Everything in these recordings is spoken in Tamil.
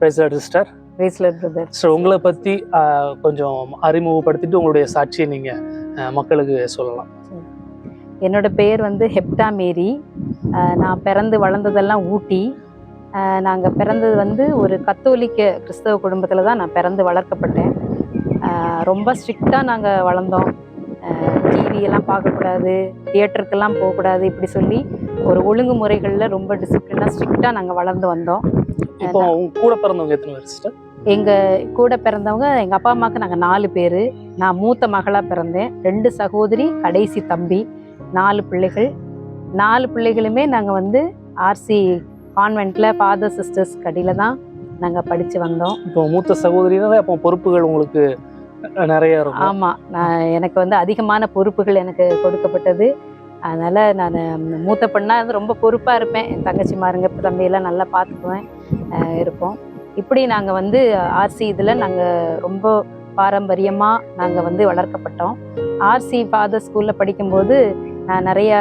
பிரைஸ்லார்ட் சிஸ்டர். பிரைஸ்லார்ட் பிரதர். ஸோ உங்களை பற்றி கொஞ்சம் அறிமுகப்படுத்திட்டு உங்களுடைய சாட்சியை நீங்கள் மக்களுக்கு சொல்லலாம். என்னோட பேர் வந்து ஹெப்டா மேரி. நான் பிறந்து வளர்ந்ததெல்லாம் ஊட்டி. நாங்கள் பிறந்தது வந்து ஒரு கத்தோலிக்க கிறிஸ்தவ குடும்பத்தில் தான் நான் பிறந்து வளர்க்கப்பட்டேன். ரொம்ப ஸ்ட்ரிக்டாக நாங்கள் வளர்ந்தோம். டிவியெல்லாம் பார்க்கக்கூடாது, தியேட்டருக்கெல்லாம் போகக்கூடாது, இப்படி சொல்லி ஒரு ஒழுங்குமுறைகளில் ரொம்ப டிசிப்ளினாக ஸ்ட்ரிக்டாக நாங்கள் வளர்ந்து வந்தோம். இப்போ கூட பிறந்தவங்க எத்தனை பேர் சிஸ்டர்? எங்கள் கூட பிறந்தவங்க எங்கள் அப்பா அம்மாவுக்கு நாங்கள் 4 பேர். நான் மூத்த மகளாக பிறந்தேன். 2 சகோதரி, கடைசி தம்பி. 4 பிள்ளைகள். 4 பிள்ளைகளுமே நாங்கள் வந்து ஆர்சி கான்வென்ட்டில் ஃபாதர் சிஸ்டர்ஸ் கடியில் தான் நாங்கள் படித்து வந்தோம். இப்போ மூத்த சகோதரினால அப்போ பொறுப்புகள் உங்களுக்கு நிறைய இருக்கும். ஆமாம், எனக்கு வந்து அதிகமான பொறுப்புகள் எனக்கு கொடுக்கப்பட்டது. அதனால் நான் மூத்த பெண்ணாக ரொம்ப பொறுப்பாக இருப்பேன். என் தங்கச்சிமாருங்க தம்பியெல்லாம் நல்லா பார்த்துக்குவேன் இருப்போம். இப்படி நாங்கள் வந்து ஆர்சி இதில் நாங்கள் ரொம்ப பாரம்பரியமாக நாங்கள் வந்து வளர்க்கப்பட்டோம். ஆர்சி ஃபாதர் ஸ்கூலில் படிக்கும்போது நான் நிறையா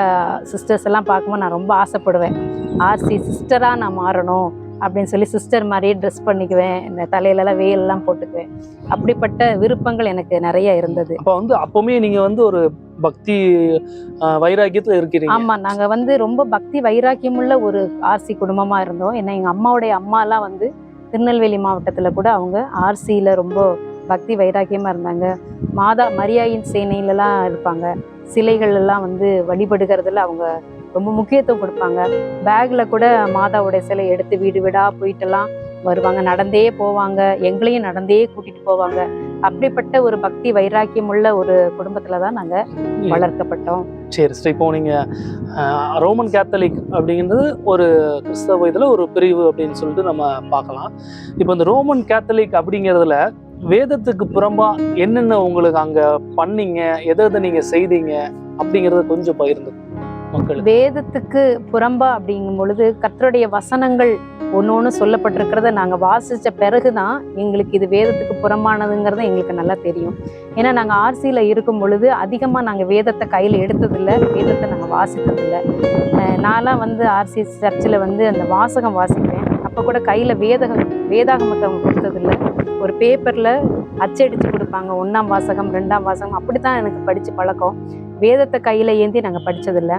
சிஸ்டர்ஸ் எல்லாம் பார்க்கும்போது நான் ரொம்ப ஆசைப்படுவேன். ஆர்சி சிஸ்டராக நான் மாறணும் அப்படின்னு சொல்லி சிஸ்டர் மாதிரியே ட்ரெஸ் பண்ணிக்குவேன். இந்த தலையிலலாம் வேலெல்லாம் போட்டுக்குவேன். அப்படிப்பட்ட விருப்பங்கள் எனக்கு நிறைய இருந்தது. அப்போ வந்து அப்போவுமே நீங்கள் வந்து ஒரு பக்தி வைராக்கியத்தில் இருக்கிறீங்க? ஆமாம், நாங்கள் வந்து ரொம்ப பக்தி வைராக்கியமுள்ள ஒரு ஆர்சி குடும்பமாக இருந்தோம். ஏன்னா எங்கள் அம்மாவுடைய அம்மாலாம் வந்து திருநெல்வேலி மாவட்டத்தில் கூட அவங்க ஆர்சியில் ரொம்ப பக்தி வைராக்கியமாக இருந்தாங்க. மாதா மரியாயின் சேனையிலலாம் இருப்பாங்க. சிலைகள் எல்லாம் வந்து வழிபடுகிறதுல அவங்க ரொம்ப முக்கியத்துவம் கொடுப்பாங்க. பேக்கில் கூட மாதாவுடைய சிலை எடுத்து வீடு வீடாக போயிட்டெல்லாம் வருவாங்க. நடந்தே போவாங்க, எங்களையும் நடந்தே கூட்டிகிட்டு போவாங்க. அப்படிப்பட்ட ஒரு பக்தி வைராக்கியம் உள்ள ஒரு குடும்பத்தில் தான் நாங்கள் வளர்க்கப்பட்டோம். சரி சார், இப்போ நீங்கள் ரோமன் கேத்தலிக் அப்படிங்கிறது ஒரு கிறிஸ்தவ இதில் ஒரு பிரிவு அப்படின்னு சொல்லிட்டு நம்ம பார்க்கலாம். இப்போ இந்த ரோமன் கேத்தலிக் அப்படிங்கிறதுல வேதத்துக்கு புறம்பா என்னென்ன உங்களுக்கு அங்கே பண்ணீங்க, எதை நீங்கள் செய்தீங்க அப்படிங்கிறத கொஞ்சம் பகிர்ந்து மக்கள். வேதத்துக்கு புறம்பா அப்படிங்கும் பொழுது கர்த்தருடைய வசனங்கள் ஒன்று சொல்லப்பட்டிருக்கிறத நாங்கள் வாசித்த பிறகு தான் எங்களுக்கு இது வேதத்துக்கு புறம்பானதுங்கிறது எங்களுக்கு நல்லா தெரியும். ஏன்னா நாங்கள் ஆர்சியில் இருக்கும் பொழுது அதிகமாக நாங்கள் வேதத்தை கையில் எடுத்ததில்லை, வேதத்தை நாங்கள் வாசித்ததில்லை. நான்லாம் வந்து ஆர்சி சர்ச்சில் வந்து அந்த வாசகம் வாசிப்பேன். அப்போ கூட கையில் வேதாகமத்தை அவங்க கொடுத்ததில்லை. ஒரு பேப்பரில் அச்சடித்து கொடுப்பாங்க. 1ஆம் வாசகம் 2ஆம் வாசகம் அப்படி தான் எனக்கு படித்து பழக்கம். வேதத்தை கையில் ஏந்தி நாங்கள் படித்ததில்லை.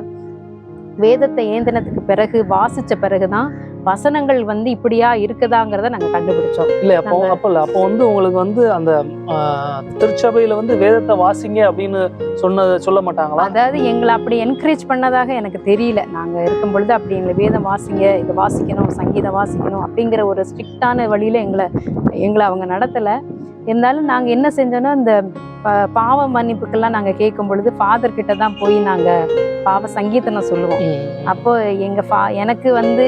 வேதத்தை ஏந்தினதுக்கு பிறகு வாசித்த பிறகு தான் வசனங்கள் வந்து இப்படியா இருக்குதாங்கிறத நாங்கள் கண்டுபிடிச்சோம். இல்லை அப்போ வந்து உங்களுக்கு வந்து அந்த திருச்சபையில் வந்து வேதத்தை வாசிங்க அப்படின்னு சொல்ல மாட்டாங்களா? அதாவது எங்களை அப்படி என்கரேஜ் பண்ணதாக எனக்கு தெரியல. நாங்கள் இருக்கும் பொழுது அப்படி எங்களை வேதம் வாசிங்க, இதை வாசிக்கணும், சங்கீதம் வாசிக்கணும் அப்படிங்கிற ஒரு ஸ்ட்ரிக்டான வழியில் எங்களை அவங்க நடத்தலை. இருந்தாலும் நாங்கள் என்ன செஞ்சோன்னா இந்த பாவ மன்னிப்புக்கெல்லாம் நாங்கள் கேட்கும் பொழுது ஃபாதர் கிட்ட தான் போய் நாங்கள் பாவ சங்கீதனை சொல்லுவோம். அப்போ எனக்கு வந்து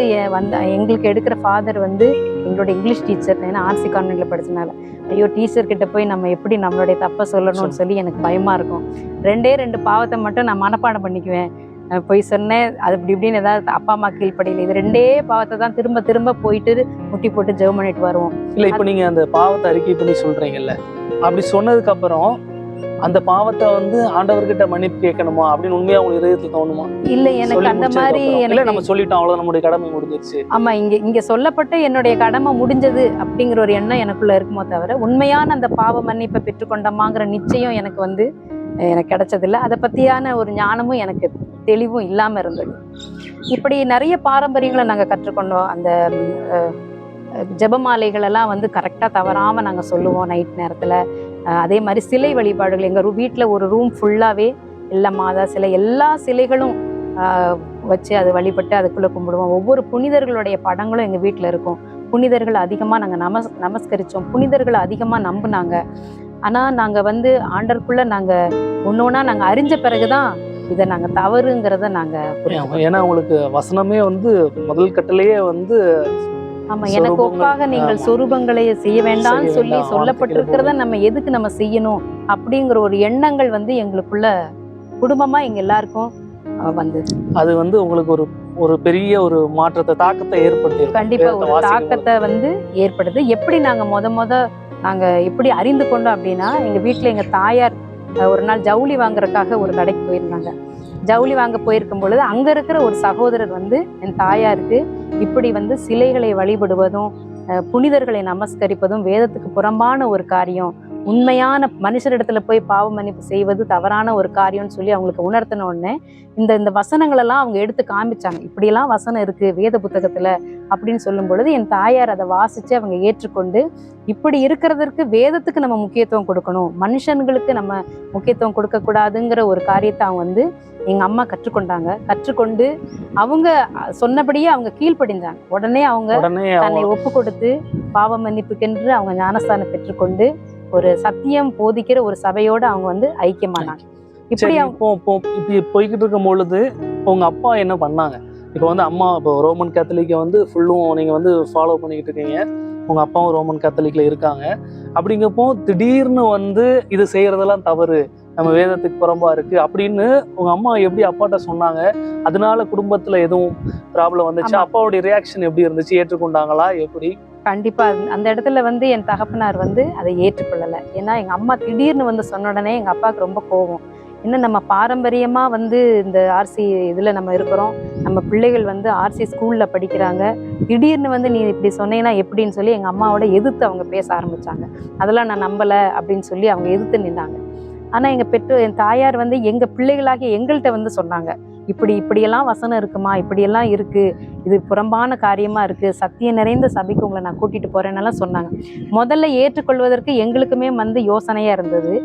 எங்களுக்கு எடுக்கிற ஃபாதர் வந்து எங்களோட இங்கிலீஷ் டீச்சர். ஏன்னா ஆர்சி கான்வென்ட்ல படிச்சனால ஐயோ டீச்சர்கிட்ட போய் நம்ம எப்படி நம்மளுடைய தப்பை சொல்லணும்னு சொல்லி எனக்கு பயமாக இருக்கும். 2 பாவத்தை மட்டும் நான் மனப்பாடம் பண்ணிக்குவேன். போய் சொன்னேன் அது இப்படின்னு ஏதாவது அப்பா அம்மா கீழ்ப்படியில் இது 2 பாவத்தை தான் திரும்ப திரும்ப போயிட்டு முட்டி போட்டு ஜெபம் பண்ணிட்டு வருவோம். இல்லை இப்போ நீங்கள் அந்த பாவத்தை அறிக்கை பண்ணி சொல்கிறீங்கல்ல, அப்படி சொன்னதுக்கு அப்புறம் அந்த பாவத்தை வந்து ஆண்டவர்கிட்ட மன்னிப்பு கேட்கணுமா அப்படின்னு உண்மையா உங்களுக்கு இதயத்துல தோணுமா? இல்ல, எனக்கு அந்த மாதிரி நம்ம சொல்லிட்டோம், அவ்வளவு நம்மளுடைய கடமை முடிஞ்சிருச்சு. ஆமா, இங்க சொல்லப்பட்ட என்னுடைய கடமை முடிஞ்சது அப்படிங்கிற ஒரு எண்ணம் எனக்குள்ள இருக்குமோ தவிர உண்மையான அந்த பாவ மன்னிப்பை பெற்றுக்கொண்டோமாங்கிற நிச்சயம் எனக்கு வந்து எனக்கு கிடைச்சதில்லை. அதை பத்தியான ஒரு ஞானமும் எனக்கு தெளிவும் இல்லாம இருந்தது. இப்படி நிறைய பாரம்பரியங்களை நாங்க கற்றுக்கொண்டோம். அந்த ஜெபமாலைகள் எல்லாம் வந்து கரெக்டா தவறாம நாங்க சொல்லுவோம் நைட் நேரத்துல. அதே மாதிரி சிலை வழிபாடுகள் எங்கள் வீட்டில் ஒரு ரூம் ஃபுல்லாகவே எல்லா மாதா சிலை, எல்லா சிலைகளும் வச்சு அதை வழிபட்டு அதுக்குள்ளே கும்பிடுவோம். ஒவ்வொரு புனிதர்களுடைய படங்களும் எங்கள் வீட்டில் இருக்கும். புனிதர்கள் அதிகமாக நாங்கள் நமஸ்கரித்தோம். புனிதர்களை அதிகமாக நம்பினாங்க. ஆனால் நாங்கள் வந்து ஆண்டருக்குள்ளே நாங்கள் ஒன்றா நாங்கள் அறிஞ்ச பிறகு தான் இதை நாங்கள் தவறுங்கிறத நாங்கள். ஏன்னா உங்களுக்கு வசனமே வந்து முதல் கட்டளையே வந்து ஆமா, எனக்கு ஒப்பாக நீங்கள் சொரூபங்களை செய்ய வேண்டாம்னு சொல்லி சொல்லப்பட்டிருக்கிறத நம்ம எதுக்கு நம்ம செய்யணும் அப்படிங்கிற ஒரு எண்ணங்கள் வந்து எங்களுக்குள்ள குடும்பமா எங்க எல்லாருக்கும் வந்து அது வந்து உங்களுக்கு ஒரு பெரிய ஒரு மாற்றத்தை தாக்கத்தை ஏற்படுத்தி. கண்டிப்பா ஒரு தாக்கத்தை வந்து ஏற்படுது. எப்படி நாங்க நாங்க எப்படி அறிந்து கொண்டோம் அப்படின்னா, எங்க வீட்டுல எங்க தாயார் ஒரு நாள் ஜவுளி வாங்குறதுக்காக ஒரு கடைக்கு போயிருந்தாங்க. ஜவுளி வாங்க போயிருக்கும் பொழுது அங்க இருக்கிற ஒரு சகோதரர் வந்து என் தாயாருக்கு இப்படி வந்து சிலைகளை வழிபடுவதும் புனிதர்களை நமஸ்கரிப்பதும் வேதத்துக்கு புறம்பான ஒரு காரியம், உண்மையான மனுஷரிடத்துல போய் பாவ மன்னிப்பு செய்வது தவறான ஒரு காரியம்னு சொல்லி அவங்களுக்கு உணர்த்தின உடனே இந்த வசனங்கள் எல்லாம் அவங்க எடுத்து காமிச்சாங்க. இப்படியெல்லாம் வசனம் இருக்கு வேத புத்தகத்துல அப்படின்னு சொல்லும் பொழுது என் தாயார் அதை வாசிச்சு அவங்க ஏற்றுக்கொண்டு, இப்படி இருக்கிறதற்கு வேதத்துக்கு நம்ம முக்கியத்துவம் கொடுக்கணும், மனுஷன்களுக்கு நம்ம முக்கியத்துவம் கொடுக்க கூடாதுங்கிற ஒரு காரியத்தை அவங்க எங்க அம்மா கற்றுக்கொண்டாங்க. கற்றுக்கொண்டு அவங்க சொன்னபடியே அவங்க கீழ்ப்படிஞ்சாங்க. உடனே அவங்க தன்னை ஒப்பு கொடுத்து பாவ மன்னிப்புக்கென்று அவங்க ஞானஸ்தானம் பெற்றுக்கொண்டு ஒரு சத்தியம் போதிக்கிற ஒரு சபையோட அவங்க ஐக்கியமானாங்க. இப்படி இப்படி போய்கிட்டு இருக்கும் பொழுது உங்க அப்பா என்ன பண்ணாங்க? இப்போ அம்மா இப்போ ரோமன் கேத்தலிக்கை ஃபுல்லும் நீங்க ஃபாலோ பண்ணிக்கிட்டு இருக்கீங்க, உங்க அப்பாவும் ரோமன் கேத்தலிக்ல இருக்காங்க. அப்படிங்கப்போ திடீர்னு இது செய்யறதெல்லாம் தவறு, நம்ம வேதத்துக்கு புறம்பா இருக்கு அப்படின்னு உங்க அம்மா எப்படி அப்பாட்ட சொன்னாங்க? அதனால குடும்பத்துல எதுவும் ப்ராப்ளம் வந்துச்சு? அப்பாவுடைய ரியாக்ஷன் எப்படி இருந்துச்சு? ஏற்றுக்கொண்டாங்களா? எப்படி? கண்டிப்பா அந்த இடத்துல என் தகப்பனார் அதை ஏற்றுக்கொள்ளலை. ஏன்னா எங்க அம்மா திடீர்னு சொன்ன உடனே எங்க அப்பாவுக்கு ரொம்ப கோபம். இன்னும் நம்ம பாரம்பரியமா இந்த ஆர்சி இதுல நம்ம இருக்கிறோம், நம்ம பிள்ளைகள் ஆர்சி ஸ்கூல்ல படிக்கிறாங்க, திடீர்னு நீ இப்படி சொன்னீங்கன்னா எப்படின்னு சொல்லி எங்க அம்மாவோட எதிர்த்து அவங்க பேச ஆரம்பிச்சாங்க. அதெல்லாம் நான் நம்பல அப்படின்னு சொல்லி அவங்க எதிர்த்து நின்னாங்க. ஆனா என் தாயார் எங்க பிள்ளைகளாகிய எங்கள்கிட்ட சொன்னாங்க, இப்படியெல்லாம் வசனம் இருக்குமா, இப்படியெல்லாம் இருக்கு, இது புறம்பான காரியமா இருக்கு, சத்தியம் நிறைந்த சபைக்கு உங்களை நான் கூட்டிட்டு போறேன்னெல்லாம் சொன்னாங்க. முதல்ல ஏற்றுக்கொள்வதற்கு எங்களுக்குமே யோசனையா இருந்தது.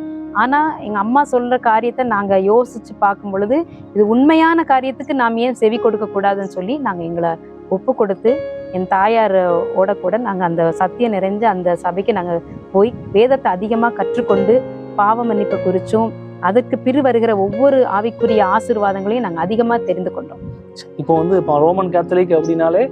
ஆனா எங்க அம்மா சொல்ற காரியத்தை நாங்க யோசிச்சு பார்க்கும் பொழுது இது உண்மையான காரியத்துக்கு நாம் ஏன் செவி கொடுக்க கூடாதுன்னு சொல்லி நாங்க எங்களை ஒப்பு கொடுத்து என் தாயாரோட கூட நாங்க அந்த சத்தியம் நிறைஞ்ச அந்த சபைக்கு நாங்க போய் வேதத்தை அதிகமா கற்றுக்கொண்டு பாவ மன்னிப்பை குறிச்சும் அதுக்கு பிறகு வருகிற ஒவ்வொரு ஆவிக்குரிய ஆசீர்வாதங்களையும் நாங்க அதிகமா தெரிந்து கொண்டோம். இப்போ ரோமன் கேத்தலிக் அப்படின்னாலே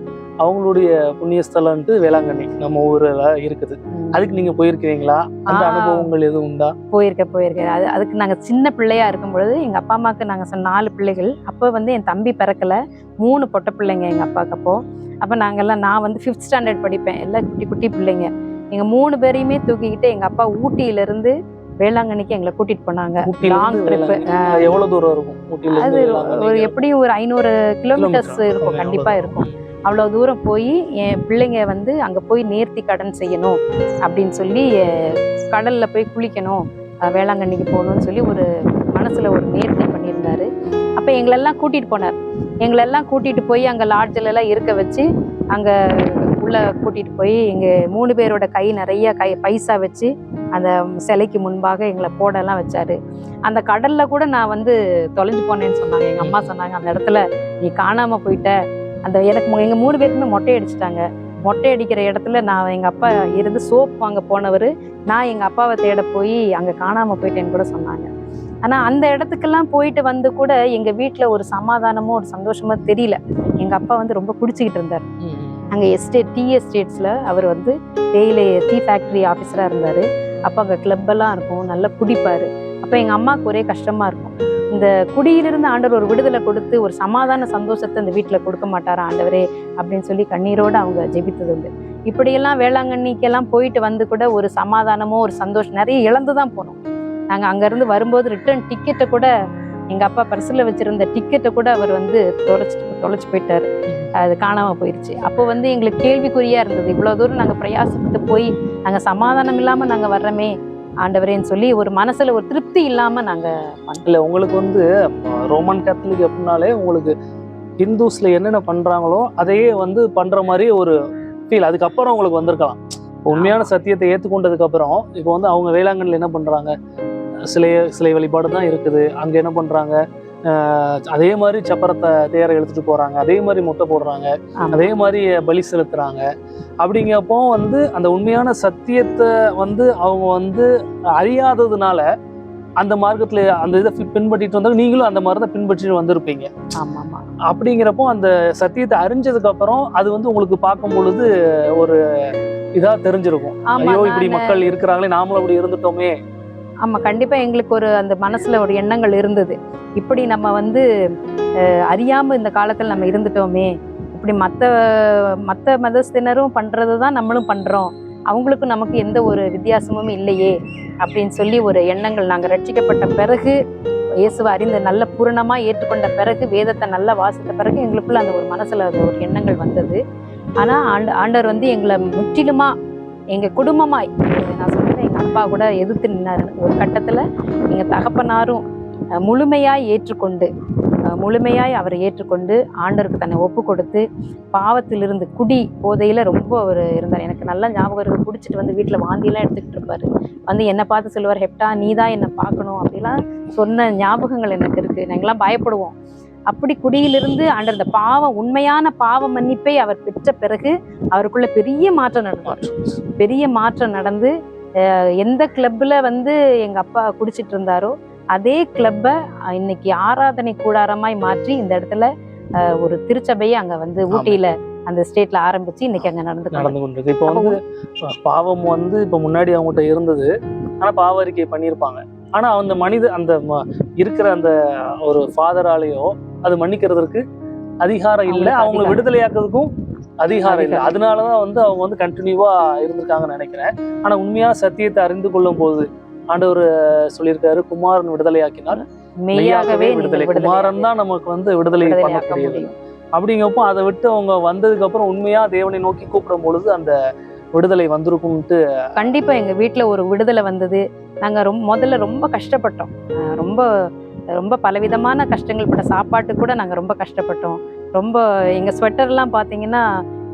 அவங்களுடைய புண்ணிய ஸ்தலம்ட்டு வேளாங்கண்ணி நம்ம ஊர்ல இருக்குது. அதுக்கு நீங்க போயிருக்கீங்களா? அந்த அனுபவங்கள் எதுவும் உண்டா? போயிருக்கேன். அதுக்கு நாங்க சின்ன பிள்ளையா இருக்கும் பொழுது எங்க அப்பா அம்மாவுக்கு நாங்க 4 பிள்ளைகள். அப்போ என் தம்பி பிறக்கல, 3 பொட்டை பிள்ளைங்க எங்க அப்பாவுக்கு. அப்போ நாங்கெல்லாம் நான் 5th ஸ்டாண்டர்ட் படிப்பேன், எல்லாம் குட்டி குட்டி பிள்ளைங்க. எங்க 3 பேரையுமே தூக்கிக்கிட்டு எங்க அப்பா ஊட்டியில இருந்து வேளாங்கண்ணிக்கு எங்களை கூட்டிட்டு போனாங்க. Long trip. எவ்வளவு தூரம் இருக்கும்? அது எப்படியும் ஒரு 500 கிலோமீட்டர்ஸ் இருக்கும், கண்டிப்பா இருக்கும். அவ்வளோ தூரம் போய் என் பிள்ளைங்க அங்கே போய் நேர்த்தி கடன் செய்யணும் அப்படின்னு சொல்லி கடலில் போய் குளிக்கணும், வேளாங்கண்ணிக்கு போகணும்னு சொல்லி ஒரு மனசில் ஒரு நேர்த்தி பண்ணியிருந்தாரு. அப்போ எங்களெல்லாம் கூட்டிகிட்டு போனார். எங்களெல்லாம் கூட்டிகிட்டு போய் அங்கே லாட்ஜிலலாம் இருக்க வச்சு அங்கே உள்ளே கூட்டிகிட்டு போய் எங்கள் 3 பேரோட கை நிறைய பைசா வச்சு அந்த சிலைக்கு முன்பாக எங்களை போடலாம் வச்சாரு. அந்த கடலில் கூட நான் தொலைஞ்சு போனேன்னு சொன்னாங்க. எங்கள் அம்மா சொன்னாங்க, அந்த இடத்துல நீ காணாமல் போயிட்ட. எனக்கு எங்கள் 3 பேருக்குமே மொட்டை அடிச்சிட்டாங்க. மொட்டை அடிக்கிற இடத்துல நான் எங்கள் அப்பா இருந்து சோப் வாங்க போனவர், நான் எங்கள் அப்பாவை தேட போய் அங்கே காணாமல் போயிட்டேன்னு கூட சொன்னாங்க. ஆனால் அந்த இடத்துக்கெல்லாம் போயிட்டு கூட எங்கள் வீட்டில் ஒரு சமாதானமோ ஒரு சந்தோஷமோ தெரியல. எங்கள் அப்பா ரொம்ப குடிச்சிக்கிட்டு இருந்தார். அங்கே டீ எஸ்டேட்ஸில் அவர் தேயிலை டீ ஃபேக்ட்ரி ஆஃபீஸராக இருந்தார். அப்போ அங்கே கிளப்பெல்லாம் இருக்கும், நல்லா குடிப்பார். அப்போ எங்கள் அம்மாவுக்கு ஒரே கஷ்டமாக இருக்கும், இந்த குடியிலிருந்து ஆண்டவர் ஒரு விடுதலை கொடுத்து ஒரு சமாதான சந்தோஷத்தை இந்த வீட்டில் கொடுக்க மாட்டாரா ஆண்டவரே அப்படின்னு சொல்லி கண்ணீரோடு அவங்க ஜெபித்தது உண்டு. இப்படியெல்லாம் வேளாங்கண்ணிக்கெல்லாம் போயிட்டு கூட ஒரு சமாதானமோ ஒரு சந்தோஷம் நிறைய இழந்து தான் போனோம். நாங்கள் அங்கேருந்து வரும்போது ரிட்டர்ன் டிக்கெட்டை கூட எங்கள் அப்பா பர்ஸில் வச்சுருந்த டிக்கெட்டை கூட அவர் தொலைச்சி போயிட்டார். அது காணாமல் போயிடுச்சு. அப்போ எங்களுக்கு கேள்விக்குறியாக இருந்தது, இவ்வளோ தூரம் நாங்கள் பிரயாசப்பட்டு போய் நாங்கள் சமாதானம் இல்லாமல் நாங்கள் வர்றோமே ஆண்டவரேன்னு சொல்லி ஒரு மனசுல ஒரு திருப்தி இல்லாம நாங்க இல்ல. உங்களுக்கு ரோமன் கேத்தலிக் அப்படின்னாலே உங்களுக்கு ஹிந்துஸ்ல என்னென்ன பண்றாங்களோ அதையே பண்ற மாதிரி ஒரு ஃபீல் அதுக்கப்புறம் உங்களுக்கு வந்திருக்கலாம். உண்மையான சத்தியத்தை ஏற்றுக்கொண்டதுக்கு அப்புறம் இப்போ அவங்க வேளாங்கண்ணில் என்ன பண்றாங்க, சிலை வழிபாடு தான் இருக்குது. அங்க என்ன பண்றாங்க, அதே மாதிரி சப்பரத்தை தேரை எடுத்துட்டு போறாங்க, அதே மாதிரி முட்டை போடுறாங்க, அதே மாதிரி பலி செலுத்துறாங்க. அப்படிங்கப்போ அந்த உண்மையான சத்தியத்தை அவங்க அறியாததுனால அந்த மார்க்கத்துல அந்த இதை பின்பற்றிட்டு வந்தாங்க. நீங்களும் அந்த மாதிரி தான் பின்பற்றிட்டு வந்திருப்பீங்க. அப்படிங்கிறப்போ அந்த சத்தியத்தை அறிஞ்சதுக்கு அப்புறம் அது உங்களுக்கு பார்க்கும் பொழுது ஒரு இதா தெரிஞ்சிருக்கும், ஐயோ இப்படி மக்கள் இருக்கிறாங்களே, நாமளும் அப்படி இருந்துட்டோமே. ஆமா, கண்டிப்பா எங்களுக்கு ஒரு அந்த மனசுல ஒரு எண்ணங்கள் இருந்தது, இப்படி நம்ம அறியாம இந்த காலத்துல நம்ம இருந்துட்டோமே, இப்படி மற்ற மதத்தினரும் பண்றது தான் நம்மளும் பண்றோம், அவங்களுக்கும் நமக்கு எந்த ஒரு வித்தியாசமும் இல்லையே அப்படின்னு சொல்லி ஒரு எண்ணங்கள். நாங்கள் ரட்சிக்கப்பட்ட பிறகு, இயேசுவை அறிந்த நல்ல பூரணமாக ஏற்றுக்கொண்ட பிறகு, வேதத்தை நல்லா வாசித்த பிறகு எங்களுக்குள்ள அந்த ஒரு மனசில் அது ஒரு எண்ணங்கள் வந்தது. ஆனா ஆண்டவர் வந்து எங்களை முற்றிலுமா எங்க குடும்பமாய், நான் சொல்றேன், எங்க அப்பா கூட எதிர்த்து நின்னாரு ஒரு கட்டத்துல. எங்க தகப்பனாரும் முழுமையாய் ஏற்றுக்கொண்டு, முழுமையாய் அவரை ஏற்றுக்கொண்டு ஆண்டவருக்கு தன்னை ஒப்பு கொடுத்து, பாவத்திலிருந்து குடி போதையில ரொம்ப அவர் இருந்தார். எனக்கு நல்லா ஞாபகம் இருக்கு. குடிச்சிட்டு வந்து வீட்டுல வாந்தியெல்லாம் எடுத்துக்கிட்டு இருப்பாரு. வந்து என்னை பார்த்து சொல்லுவார், ஹெப்டா நீ தான் என்னை பார்க்கணும் அப்படிலாம் சொன்ன ஞாபகங்கள் எனக்கு இருக்கு. நாங்கெல்லாம் பயப்படுவோம். அப்படி குடியிலிருந்து ஆண்டவர் இந்த பாவம், உண்மையான பாவ மன்னிப்பை அவர் பெற்ற பிறகு அவருக்குள்ள பெரிய மாற்றம் நடந்தார். பெரிய மாற்றம் நடந்து எந்த கிளப்ல வந்து எங்க அப்பா குடிச்சிட்டு இருந்தாரோ அதே கிளப்பை இன்னைக்கு ஆராதனை கூடாரமாய் மாற்றி இந்த இடத்துல ஒரு திருச்சபையை அங்க வந்து ஊட்டியில அந்த ஸ்டேட்ல ஆரம்பிச்சு இன்னைக்கு அங்க நடந்து கொண்டிருக்கு. இப்போ வந்து பாவம் வந்து இப்போ முன்னாடி அவங்ககிட்ட இருந்தது, ஆனா பாவ அறிக்கை பண்ணியிருப்பாங்க. ஆனா அந்த அந்த இருக்கிற அந்த ஒரு ஃபாதராலேயோ அது மன்னிக்கிறதுக்கு அதிகாரம் இல்லை, அவங்களை விடுதலையாக்குறதுக்கும் அதிகாரம் இல்லை. அதனாலதான் வந்து அவங்க வந்து கண்டினியூவா இருந்திருக்காங்கன்னு நினைக்கிறேன். ஆனா உண்மையா சத்தியத்தை அறிந்து கொள்ளும் போது ஆண்டவர் சொல்லியிருக்காரு, குமாரன் விடுதலையாக்கினால் மெய்யாகவே விடுதலை. குமாரன் தான் நமக்கு வந்து விடுதலை பண்ணக்கூடியது. அப்படிங்கப்போ அதை விட்டு அவங்க வந்ததுக்கு அப்புறம் உண்மையா தேவனை நோக்கி கூப்பிடும் பொழுது அந்த விடுதலை வந்திருக்கும்ட்டு. கண்டிப்பா எங்க வீட்டுல ஒரு விடுதலை வந்தது. நாங்க முதல்ல ரொம்ப கஷ்டப்பட்டோம். ரொம்ப ரொம்ப பலவிதமான கஷ்டங்கள் பட்ட, சாப்பாட்டு கூட நாங்க ரொம்ப கஷ்டப்பட்டோம். ரொம்ப எங்க ஸ்வெட்டர்லாம் பாத்தீங்கன்னா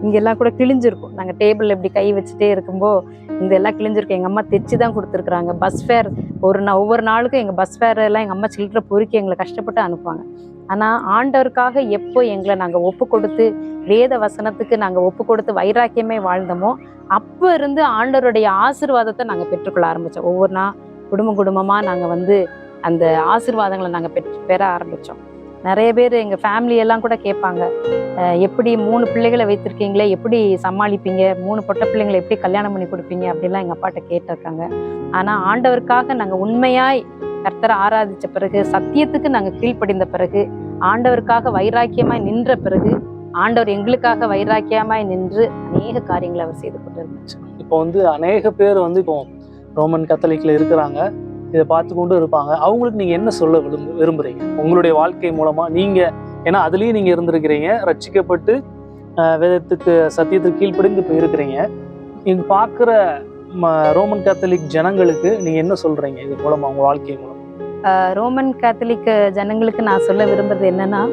இங்கெல்லாம் கூட கிழிஞ்சிருக்கும். நாங்கள் டேபிள் இப்படி கை வச்சுட்டே இருக்கும்போது இந்த எல்லாம் கிழிஞ்சிருக்கும். எங்கள் அம்மா தைச்சி தான் கொடுத்துருக்குறாங்க. பஸ் ஃபேர் ஒவ்வொரு நாளுக்கும் எங்கள் பஸ் ஃபேர் எல்லாம் எங்கள் அம்மா சில்லறை பொறுக்கி எங்களை கஷ்டப்பட்டு அனுப்புவாங்க. ஆனால் ஆண்டவருக்காக எப்போ எங்களை நாங்கள் ஒப்பு கொடுத்து வேத வசனத்துக்கு நாங்கள் ஒப்பு கொடுத்து வைராக்கியமே வாழ்ந்தோமோ அப்போ இருந்து ஆண்டவருடைய ஆசீர்வாதத்தை நாங்கள் பெற்றுக்கொள்ள ஆரம்பித்தோம். ஒவ்வொரு நாள் குடும்பமாக நாங்கள் வந்து அந்த ஆசீர்வாதங்களை நாங்கள் பெற ஆரம்பித்தோம். நிறைய பேர் எங்கள் ஃபேமிலியெல்லாம் கூட கேட்பாங்க, எப்படி 3 பிள்ளைகளை வைத்திருக்கீங்களே, எப்படி சமாளிப்பீங்க, 3 பொட்ட பிள்ளைங்களை எப்படி கல்யாணம் பண்ணி கொடுப்பீங்க அப்படிலாம் எங்கள் அப்பாட்ட கேட்டிருக்காங்க. ஆனால் ஆண்டவருக்காக நாங்கள் உண்மையாய் கர்த்தரை ஆராதித்த பிறகு, சத்தியத்துக்கு நாங்கள் கீழ்ப்படிந்த பிறகு, ஆண்டவருக்காக வைராக்கியமாய் நின்ற பிறகு, ஆண்டவர் எங்களுக்காக வைராக்கியமாய் நின்று அநேக காரியங்களை அவர் செய்து கொண்டிருந்தார். இப்போ வந்து அநேக பேர் வந்து இப்போ ரோமன் கத்தோலிக்ல இருக்கிறாங்க, இதை பார்த்து கொண்டு இருப்பாங்க. அவங்களுக்கு நீங்க என்ன சொல்ல விரும்புறீங்க உங்களுடைய வாழ்க்கை மூலமா? நீங்க ஏன்னா அதுலயும் நீங்க இருந்திருக்கிறீங்க, ரட்சிக்கப்பட்டு வேதத்துக்கு சத்தியத்துக்கு கீழ்ப்படிந்து இப்போ இருக்கிறீங்க. நீங்க பார்க்குற ரோமன் கத்தோலிக் ஜனங்களுக்கு நீங்க என்ன சொல்றீங்க இது மூலமா, உங்க வாழ்க்கை மூலம்? ரோமன் கத்தோலிக் ஜனங்களுக்கு நான் சொல்ல விரும்புறது என்னன்னா,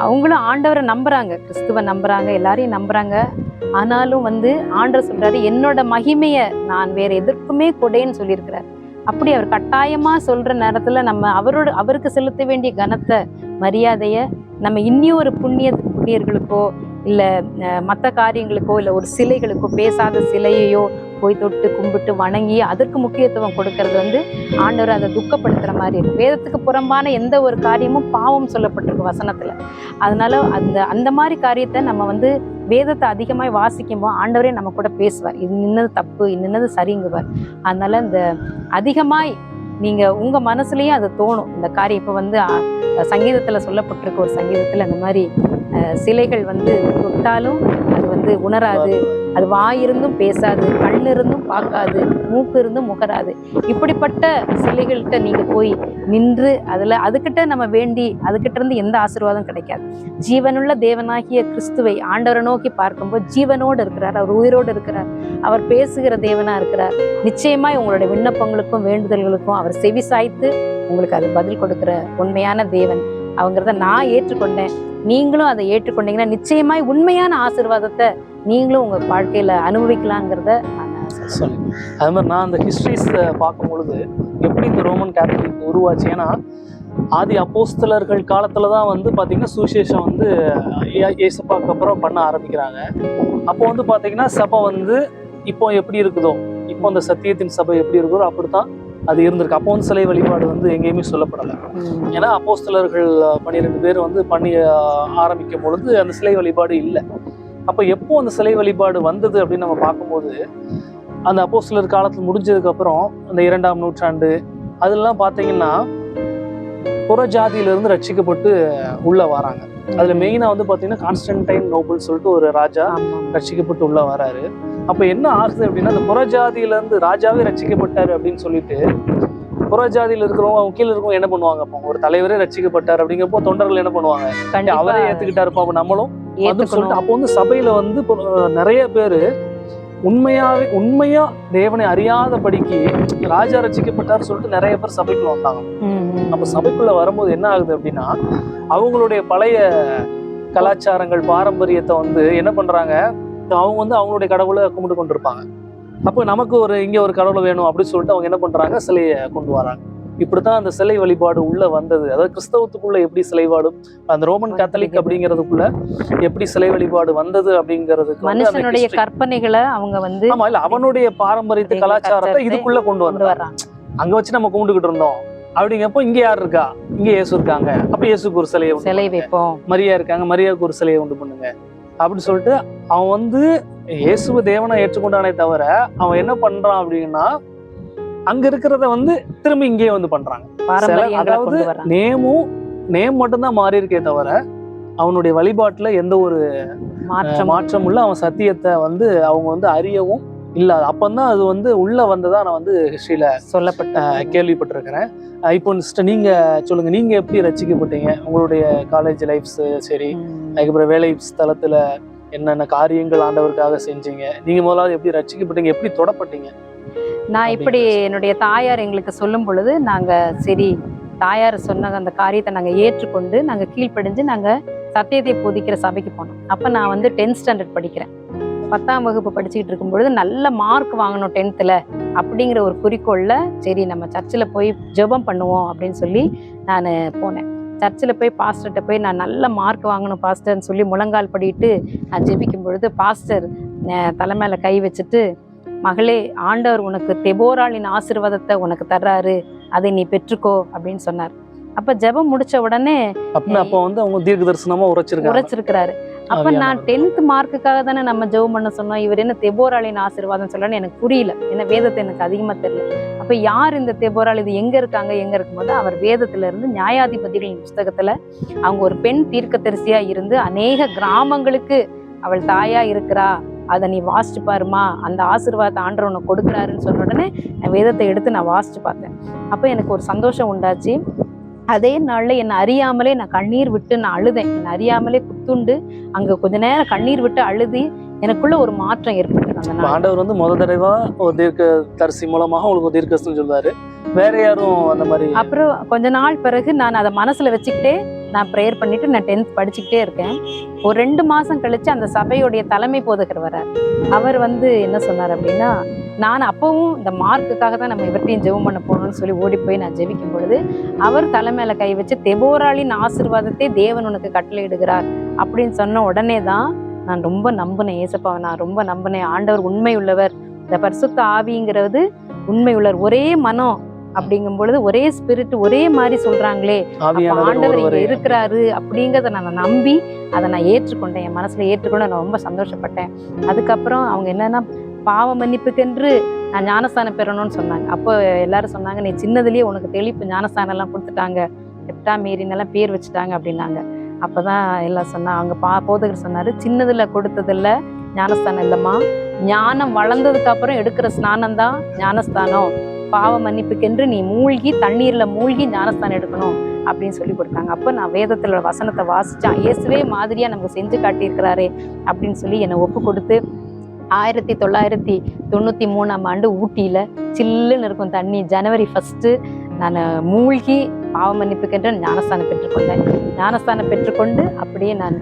அவங்களும் ஆண்டவரை நம்புறாங்க, கிறிஸ்துவ நம்புறாங்க, எல்லாரையும் நம்புறாங்க. ஆனாலும் வந்து ஆண்டவர் சொல்றாரு, என்னோட மகிமையை நான் வேற எதற்குமே கொடேன்னு சொல்லியிருக்கிறார். அப்படி அவர் கட்டாயமா சொல்ற நேரத்துல நம்ம அவருக்கு செலுத்த வேண்டிய கனத்தை, மரியாதைய நம்ம இன்னொரு புண்ணியர்களுக்கோ இல்ல மற்ற காரியங்களுக்கோ இல்ல ஒரு சிலைகளுக்கோ, பேசாத சிலையையோ போய் தொட்டு கும்பிட்டு வணங்கி அதற்கு முக்கியத்துவம் கொடுக்கறது வந்து ஆண்டவர் அதை துக்கப்படுத்துற மாதிரி இருக்கு. வேதத்துக்கு புறம்பான எந்த ஒரு காரியமும் பாவம் சொல்லப்பட்டிருக்கு வசனத்துல. அதனால அந்த மாதிரி காரியத்தை நம்ம வந்து வேதத்தை அதிகமாக வாசிக்கும்போது ஆண்டவரே நம்ம கூட பேசுவார், இது நின்னது தப்பு, நின்னது சரிங்குவார். அதனால இந்த அதிகமாய் நீங்க உங்க மனசுலயும் அது தோணும் இந்த காரியம். இப்போ வந்து சங்கீதத்துல சொல்லப்பட்டிருக்க ஒரு சங்கீதத்துல இந்த மாதிரி சிலைகள் வந்து தொட்டாலும் அது வந்து உணராது, அது வாயிருந்தும் பேசாது, கண் இருந்தும் பார்க்காது, மூக்கு இருந்தும் முகராது. இப்படிப்பட்ட சிலைகள்கிட்ட நீங்க போய் நின்று அதுகிட்ட நம்ம வேண்டி அதுகிட்ட இருந்து எந்த ஆசீர்வாதம் கிடைக்காது. ஜீவனுள்ள தேவனாகிய கிறிஸ்துவை ஆண்டவரை நோக்கி பார்க்கும்போது ஜீவனோடு இருக்கிறார், அவர் உயிரோடு இருக்கிறார், அவர் பேசுகிற தேவனா இருக்கிறார். நிச்சயமாய் உங்களுடைய விண்ணப்பங்களுக்கும் வேண்டுதல்களுக்கும் அவர் செவி சாய்த்து உங்களுக்கு அது பதில் கொடுக்கிற உண்மையான தேவன் அவங்கிறத நான் ஏற்றுக்கொண்டேன். நீங்களும் அதை ஏற்றுக்கொண்டீங்கன்னா நிச்சயமாய் உண்மையான ஆசீர்வாதத்தை நீங்களும் உங்க வாழ்க்கையில அனுபவிக்கலாங்கிறத நான் சொல்லுங்க. அது மாதிரி நான் அந்த ஹிஸ்டரிஸ் பார்க்கும் பொழுது எப்படி இந்த ரோமன் கேத்தலிக் உருவாச்சு, ஏன்னா ஆதி அப்போஸ்தலர்கள் காலத்துல தான் வந்து பாத்தீங்கன்னா சுவிசேஷம் வந்து இயேசுப்பாக்கு அப்புறம் பண்ண ஆரம்பிக்கிறாங்க. அப்போ வந்து பாத்தீங்கன்னா சபை வந்து இப்போ எப்படி இருக்குதோ, இப்போ அந்த சத்தியத்தின் சபை எப்படி இருக்குதோ அப்படித்தான் அது இருந்திருக்கு. அப்போ வந்து சிலை வழிபாடு வந்து எங்கேயுமே சொல்லப்படலை. ஏன்னா அப்போஸ்தலர்கள் 12 பேர் வந்து பண்ணி ஆரம்பிக்கும் பொழுது அந்த சிலை வழிபாடு இல்லை. அப்போ எப்போ அந்த சிலை வழிபாடு வந்தது அப்படின்னு நம்ம பார்க்கும்போது அந்த அப்போஸ்தலர் காலத்தில் முடிஞ்சதுக்கு அப்புறம் அந்த 2ஆம் நூற்றாண்டு அதெல்லாம் பார்த்தீங்கன்னா புற ஜாதியிலிருந்து ரட்சிக்கப்பட்டு உள்ள வராங்க. அதுல மெயினா வந்து பாத்தீங்கன்னா கான்ஸ்டன்டைன் நோபல் சொல்லிட்டு ஒரு ராஜா ரட்சிக்கப்பட்டு உள்ள வராரு. அப்ப என்ன ஆகுது அப்படின்னா, அந்த புறஜாதியில இருந்து ராஜாவே ரட்சிக்கப்பட்டாரு அப்படின்னு சொல்லிட்டு புறஜாதியில இருக்கிறவங்க அவங்க கீழே இருக்கவங்க என்ன பண்ணுவாங்க, அப்போ ஒரு தலைவரே ரட்சிக்கப்பட்டார் அப்படிங்கிறப்போ தொண்டர்கள் என்ன பண்ணுவாங்க, அவரே ஏத்துக்கிட்டாருப்பா, அப்ப நம்மளும் அப்படின்னு சொல்லிட்டு அப்போ வந்து சபையில வந்து நிறைய பேரு உண்மையா தேவனை அறியாதபடிக்கு ராஜா ரட்சிக்கப்பட்டார் சொல்லிட்டு நிறைய பேர் சபைக்குள்ள வந்தாங்க. நம்ம சபைக்குள்ள வரும்போது என்ன ஆகுது அப்படின்னா, அவங்களுடைய பழைய கலாச்சாரங்கள் பாரம்பரியத்தை வந்து என்ன பண்றாங்க, அவங்க வந்து அவங்களுடைய கடவுளை கும்பிட்டு கொண்டிருப்பாங்க. அப்போ நமக்கு இங்க ஒரு கடவுளை வேணும் அப்படின்னு சொல்லிட்டு அவங்க என்ன பண்றாங்க, சிலையை கொண்டு வராங்க. இப்படித்தான் அந்த சிலை வழிபாடு உள்ள வந்தது. அதாவது கிறிஸ்தவத்துக்குள்ள எப்படி சிலைபாடு, அந்த ரோமன் கேத்தலிக் அப்படிங்கிறதுக்குள்ள எப்படி சிலை வழிபாடு வந்தது அப்படிங்கிறதுக்கு மனுஷனுடைய கற்பனைகளை அவங்க வந்து ஆமா இல்ல அவனுடைய பாரம்பரியத்தை கலாச்சாரத்தை இதுக்குள்ள கொண்டு வர்றாங்க. அங்க வச்சு நம்ம கும்பிட்டுக்கிட்டு இருந்தோம் அப்படிங்கப்போ இங்க யார் இருக்கா, இங்க இயேசு இருக்காங்க, அப்ப இயேசுக்கு ஒரு சிலை வைப்போம், மரியா இருக்காங்க, மரியாவுக்கு ஒரு சிலையை உண்டு பண்ணுங்க அப்படின்னு சொல்லிட்டு அவன் வந்து இயேசுவ தேவனை ஏற்றுக்கொண்டானே தவிர அவன் என்ன பண்றான் அப்படின்னா அங்க இருக்கிறத வந்து திரும்பி இங்கேயே வந்து பண்றாங்க. அதாவது நேம் மட்டும்தான் மாறி இருக்கே தவிர அவனுடைய வழிபாட்டுல எந்த ஒரு மாற்றம் உள்ள அவன் சத்தியத்தை வந்து அவங்க வந்து அறியவும் இல்லாத. அப்பந்தான் அது வந்து உள்ள வந்ததா நான் வந்து ஹிஸ்டரியில கேள்விப்பட்டிருக்கிறேன். இப்போ நீங்க சொல்லுங்க, நீங்க எப்படி ரட்சிக்கப்பட்டீங்க? உங்களுடைய காலேஜ் லைஃப்ஸ் சரி, அதுக்கப்புறம் வேலை ஸ்தலத்துல என்னென்ன காரியங்கள் ஆண்டவருக்காக செஞ்சீங்க, நீங்க முதலாவது எப்படி ரட்சிக்கப்பட்டீங்க, எப்படி தொடப்பட்டீங்க? நான் இப்படி என்னுடைய தாயார் எங்களுக்கு சொல்லும் பொழுது நாங்க சரி தாயார் சொன்ன அந்த காரியத்தை நாங்க ஏற்றுக்கொண்டு நாங்க கீழ்ப்படிஞ்சு நாங்க சத்தியத்தை போதிக்கிற சபைக்கு போனோம். அப்ப நான் வந்து 10th ஸ்டாண்டர்ட் படிக்கிறேன். 10ஆம் வகுப்பு படிச்சுக்கிட்டு இருக்கும் பொழுது நல்ல மார்க் வாங்கணும் 10th அப்படிங்கிற ஒரு குறிக்கோள்ல சரி நம்ம சர்ச்சில் போய் ஜெபம் பண்ணுவோம் அப்படின்னு சொல்லி நான் போனேன். சர்ச்சில் போய் பாஸ்டர்கிட்ட போய் நான் நல்ல மார்க் வாங்கணும் பாஸ்டர்ன்னு சொல்லி முழங்கால் படிட்டு நான் ஜெபிக்கும் பொழுது பாஸ்டர் தலைமையில கை வச்சுட்டு, மகளே, ஆண்டவர் உனக்கு தெபோராளின் ஆசீர்வாதத்தை உனக்கு தர்றாரு, அதை நீ பெற்றுக்கோ அப்படின்னு சொன்னார். அப்ப ஜெபம் முடிச்ச உடனே அப்ப வந்து அவங்க தீர்க்க தரிசனமா உரைச்சிருக்காரு. அப்ப நான் 10th மார்க்குக்காக தானே நம்ம ஜெபம் பண்ண சொன்னோம், இவர் என்ன தெபோராளின் ஆசீர்வாதம் சொல்லன்னு எனக்கு புரியல. ஏன்னா வேதத்தை எனக்கு அதிகமா தெரியல. அப்ப யார் இந்த தெபோராள், இது எங்க இருக்கும்போது அவர் வேதத்துல இருந்து நியாயாதிபதிகளின் புஸ்தகத்துல அவங்க ஒரு பெண் தீர்க்கதரிசியா இருந்து அநேக கிராமங்களுக்கு அவள் தாயா இருக்கிறா, அதை நீ வாசிச்சு பாருமா, அந்த ஆசீர்வாதத்தை ஆண்டவர் உனக்கு கொடுக்குறாருன்னு சொன்ன உடனே நான் வேதத்தை எடுத்து நான் வாசிச்சு பார்த்தேன். அப்போ எனக்கு ஒரு சந்தோஷம் உண்டாச்சு. அதே நாள்ல என்னை அறியாமலே நான் கண்ணீர் விட்டு நான் அழுதேன். என்னை அறியாமலே குத்துண்டு அங்க கொஞ்ச நேரம் கண்ணீர் விட்டு அழுதி எனக்குள்ள ஒரு மாற்றம் ஏற்பட்டது. ஆண்டவர் வந்து முதல் தடவை ஒரு தீர்க்க தரிசி மூலமாக உங்களுக்கு தீர்க்கதரிசனம் சொல்றாரு, வேற யாரும் அந்த மாதிரி. அப்புறம் கொஞ்ச நாள் பிறகு நான் அதை மனசுல வச்சுக்கிட்டே நான் ப்ரேயர் பண்ணிட்டு நான் 10th படிச்சுக்கிட்டே இருக்கேன். ஒரு 2 மாசம் கழிச்சு அந்த சபையுடைய தலைமை போதகர் வர்றார். அவர் வந்து என்ன சொன்னார் அப்படின்னா, நான் அப்பவும் இந்த மார்க்குக்காக தான் நம்ம இவர்த்தையும் ஜெபம் பண்ண போகணும்னு சொல்லி ஓடி போய் நான் ஜெபிக்கும் பொழுது அவர் தலைமையில கை வச்சு தெபோராளின் ஆசீர்வாதத்தை தேவன் உனக்கு கட்டளையிடுகிறார் அப்படின்னு சொன்ன உடனே தான் நான் ரொம்ப நம்பினேன். ஏசப்பாவை நான் ரொம்ப நம்பினேன். ஆண்டவர் உண்மை உள்ளவர், இந்த பரிசுத்த ஆவிங்கிறது உண்மை உள்ளவர், ஒரே மனம் அப்படிங்கும் பொழுது ஒரே ஸ்பிரிட் ஒரே மாதிரி சொல்றாங்களே, ஆண்டவர் இங்க இருக்கிறாரு அப்படிங்கிறத நான் நம்பி அதை நான் ஏற்றுக்கொண்டேன். என் மனசுல ஏற்றுக்கொண்டு நான் ரொம்ப சந்தோஷப்பட்டேன். அதுக்கப்புறம் அவங்க என்னன்னா பாவ மன்னிப்புக்கென்று நான் ஞானஸ்தானம் பெறணும்னு சொன்னாங்க. அப்போ எல்லாரும் சொன்னாங்க, நீ சின்னதுலயே உனக்கு தெளிப்பு ஞானஸ்தானம் எல்லாம் கொடுத்துட்டாங்க, எப்டா மேரின்னெல்லாம் பேர் வச்சுட்டாங்க அப்படின்னாங்க. அப்பதான் எல்லாம் சொன்னாங்க. அவங்க போதகர் சொன்னாரு, சின்னதுல கொடுத்ததில்ல ஞானஸ்தானம் இல்லம்மா, ஞானம் வளர்ந்ததுக்கு அப்புறம் எடுக்கிற ஸ்நானம் தான் ஞானஸ்தானம், பாவ மன்னிப்புக்கென்று நீ மூழ்கி தண்ணீர்ல மூழ்கி ஞானஸ்தானம் எடுக்கணும் அப்படின்னு சொல்லி கொடுத்தாங்க. அப்போ நான் வேதத்துல வசனத்தை வாசிச்சேன். இயேசுவே மாதிரியா நமக்கு செஞ்சு காட்டியிருக்கிறாரே அப்படின்னு சொல்லி என்னை ஒப்பு கொடுத்து 1993ஆம் ஆண்டு ஊட்டியில சில்லுன்னு இருக்கும் தண்ணி, ஜனவரி 1 நான் மூழ்கி பாவ மன்னிப்புக்கென்று ஞானஸ்தானம் பெற்றுக்கொண்டேன். ஞானஸ்தானம் பெற்றுக்கொண்டு அப்படியே நான்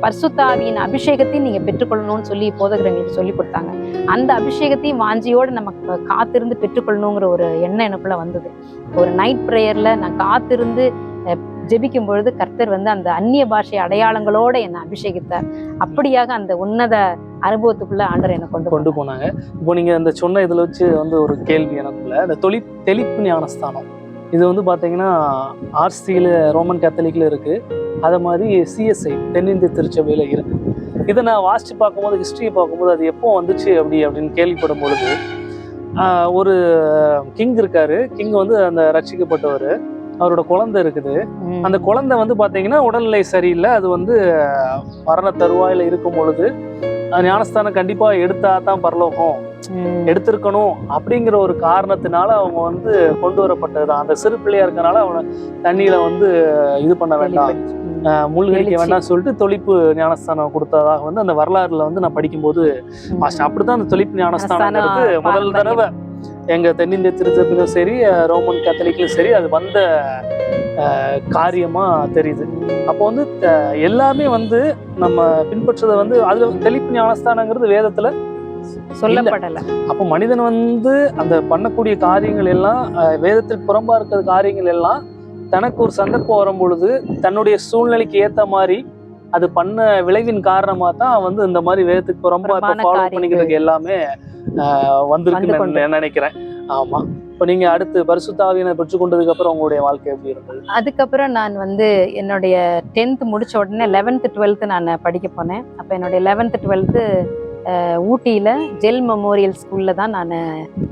பரிசுத்த ஆவியின் அபிஷேகத்தையும் நீங்க பெற்றுக்கொள்ளணும்னு சொல்லி போதகர் எங்களுக்கு சொல்லி கொடுத்தாங்க. அந்த அபிஷேகத்தையும் வாஞ்சியோடு நம்ம காத்திருந்து பெற்றுக்கொள்ளணுங்கிற ஒரு எண்ணம் எனக்குள்ள வந்தது. ஒரு நைட் ப்ரேயர்ல நான் காத்திருந்து ஜெபிக்கும் பொழுது கர்த்தர் வந்து அந்த அந்நிய பாஷை அடையாளங்களோட என்னை அபிஷேகித்தார். அப்படியாக அந்த உன்னத அனுபவத்துக்குள்ள ஆண்டவர் என்னை கொண்டு போனாங்க. இப்போ நீங்க இந்த சொன்ன இதுல வச்சு வந்து ஒரு கேள்வி எனக்குள்ள, இந்த தெளிப்பு ஞானஸ்தானம் இது வந்து பாத்தீங்கன்னா ஆர்சியில ரோமன் கேத்தலிக்ல இருக்கு, அதே மாதிரி சிஎஸ்ஐ தென்னிந்திய திருச்சபையில இருக்கு. இதை நான் வாசிச்சு பார்க்கும்போது ஹிஸ்டரியை பார்க்கும்போது அது எப்போ வந்துச்சு அப்படின்னு கேள்விப்படும் பொழுது, ஒரு கிங் இருக்காரு. கிங் வந்து அந்த ரட்சிக்கப்பட்டவர், அவரோட குழந்தை இருக்குது. அந்த குழந்தை வந்து பாத்தீங்கன்னா உடல்நிலை சரியில்லை, அது வந்து மரண தருவாயில இருக்கும் பொழுது ஞானஸ்தானம் கண்டிப்பா எடுத்தா தான் பரலோகம், எடுத்திருக்கணும் அப்படிங்கிற ஒரு காரணத்தினால அவங்க வந்து கொண்டு வரப்பட்டதுதான். அந்த சிறு பிள்ளையா இருக்கனால அவனை தண்ணியில வந்து இது பண்ண வேண்டாம், மூழ்கடிக்க எழுச்சி. வேண்டாம்னு சொல்லிட்டு தொளிப்பு ஞானஸ்தானம் கொடுத்ததாக வந்து அந்த வரலாறுல வந்து நான் படிக்கும்போது அப்படிதான் அந்த தொளிப்பு ஞானஸ்தானங்கிறது முதல் தடவை எங்க தென்னிந்திய திருச்சபையிலும் சரி ரோமன் கேத்தலிக்லும் சரி அது வந்த காரியமா தெரியுது. அப்போ வந்து எல்லாமே வந்து நம்ம பின்பற்றதை வந்து அதுல தெளிப்பு ஞானஸ்தானங்கிறது வேதத்துல சொல்லப்படல. அப்போ மனிதன் வந்து அந்த பண்ணக்கூடிய காரியங்கள் எல்லாம் வேதத்திற்கு புறம்பா இருக்கிற காரியங்கள் எல்லாம் தனக்கு ஒரு சந்தர்ப்பம் வரும் பொழுது தன்னுடைய சூழ்நிலைக்கு ஏத்த மாதிரி அது பண்ண விளைவின் காரணமா தான் வந்து இந்த மாதிரி வேதத்துக்கு புறம்பா ஃபாலோ பண்ணிக்கிறதுக்கு எல்லாமே வந்திருக்குன்னு நினைக்கிறேன். ஆமா. இப்போ நீங்க அடுத்து பரிசுத்த ஆவியானவரை பெற்றுக்கொண்டதுக்கு அப்புறம் உங்களுடைய வாழ்க்கை எப்படி இருந்தது? அதுக்கப்புறம் நான் வந்து என்னுடைய 10th முடிச்ச உடனே 11th 12th நான் படிக்க போனேன். அப்போ என்னுடைய 11th 12th ஊட்டியில் ஜெல் மெமோரியல் ஸ்கூலில் தான் நான்